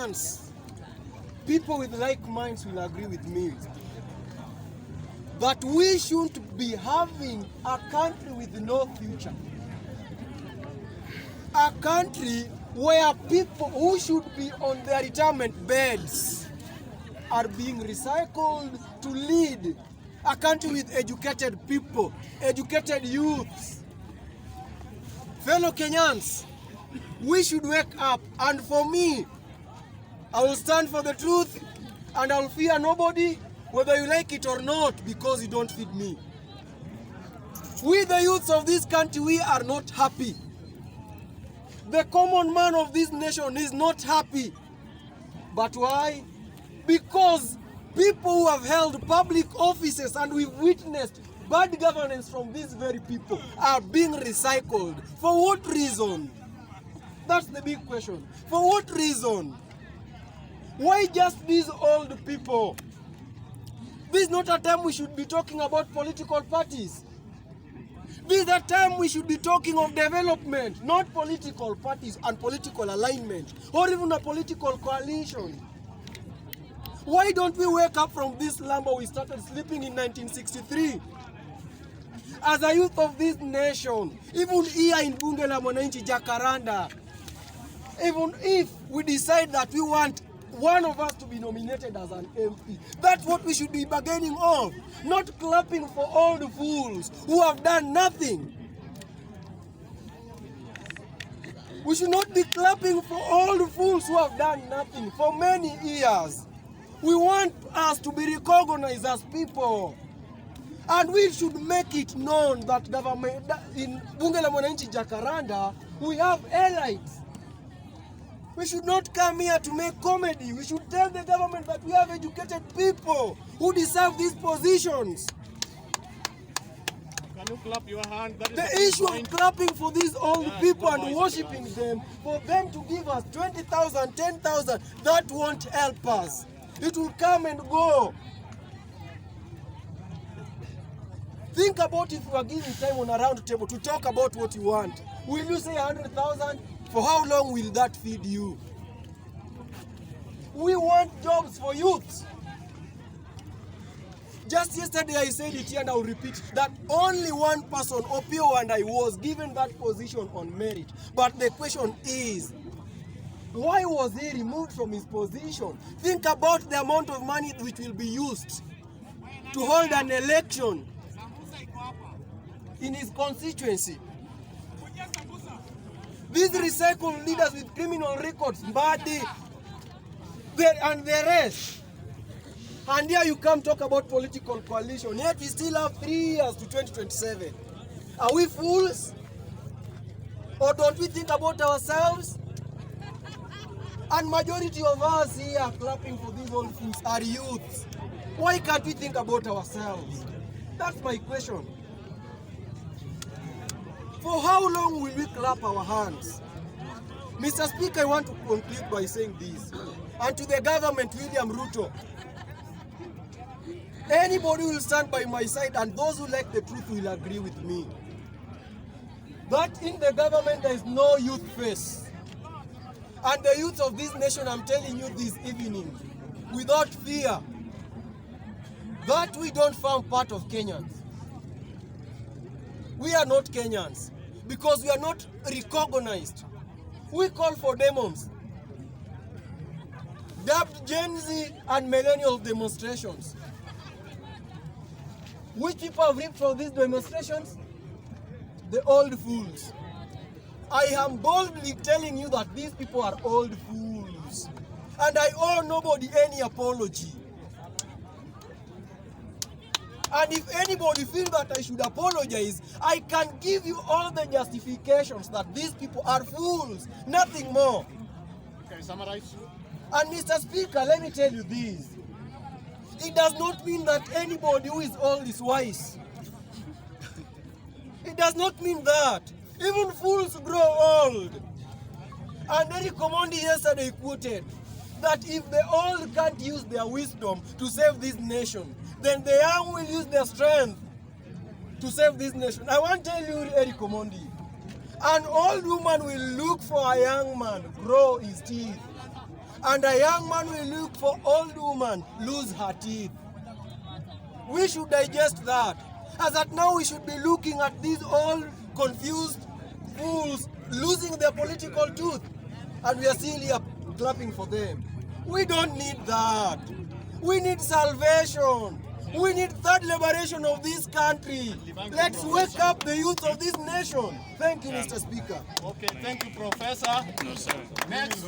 Kenyans, people with like minds will agree with me that we shouldn't be having a country with no future. A country where people who should be on their retirement beds are being recycled to lead a country with educated people, educated youths. Fellow Kenyans, we should wake up, and for me, I will stand for the truth and I will fear nobody, whether you like it or not, because you don't feed me. We, the youths of this country, we are not happy. The common man of this nation is not happy. But why? Because people who have held public offices, and we've witnessed bad governance from these very people, are being recycled. For what reason? That's the big question. For what reason? Why just these old people? This is not a time we should be talking about political parties. This is a time we should be talking of development, not political parties and political alignment, or even a political coalition. Why don't we wake up from this slumber we started sleeping in 1963? As a youth of this nation, even here in Bunge la Mwananchi Jacaranda, even if we decide that we want one of us to be nominated as an MP, that's what we should be bargaining on, not clapping for all the fools who have done nothing. We should not be clapping for all the fools who have done nothing for many years. We want us to be recognized as people. And we should make it known that government in Bunge la Mwananchi Jacaranda, we have elites. We should not come here to make comedy. We should tell the government that we have educated people who deserve these positions. Can you clap your hand? That is the issue of clapping for these old people and worshipping them, for them to give us 20,000, 10,000, that won't help us. It will come and go. Think about if you are given time on a round table to talk about what you want. Will you say 100,000? For how long will that feed you? We want jobs for youths. Just yesterday I said it here and I will repeat it, that only one person, Opio and I, was given that position on merit. But the question is, why was he removed from his position? Think about the amount of money which will be used to hold an election in his constituency. These recycled leaders with criminal records, Mbadi, and the rest. And here you come talk about political coalition, yet we still have 3 years to 2027. Are we fools? Or don't we think about ourselves? And majority of us here clapping for these old fools are youths. Why can't we think about ourselves? That's my question. For how long will we clap our hands? Mr. Speaker, I want to conclude by saying this. And to the government, William Ruto, anybody will stand by my side, and those who like the truth will agree with me, that in the government there is no youth face. And the youth of this nation, I'm telling you this evening, without fear, that we don't form part of Kenyans. We are not Kenyans because we are not recognized. We call for demos, dubbed Gen Z and millennial demonstrations. Which people have reaped from these demonstrations? The old fools. I am boldly telling you that these people are old fools. And I owe nobody any apology. And if anybody feels that I should apologize, I can give you all the justifications that these people are fools, nothing more. Can you summarize? And Mr. Speaker, let me tell you this. It does not mean that anybody who is old is wise. It does not mean that. Even fools grow old. And Eric Omondi yesterday quoted that if the old can't use their wisdom to save this nation, then the young will use their strength to save this nation. I want to tell you, Eric Omondi, an old woman will look for a young man, grow his teeth. and a young man will look for old woman lose her teeth. We should digest that. As that now we should be looking at these old confused fools losing their political tooth, and we are still here clapping for them. We don't need that. We need salvation. We need third liberation of this country. Let's wake up the youth of this nation. Thank you, Mr. Speaker. Okay, thank you, Professor. No, sir. Next.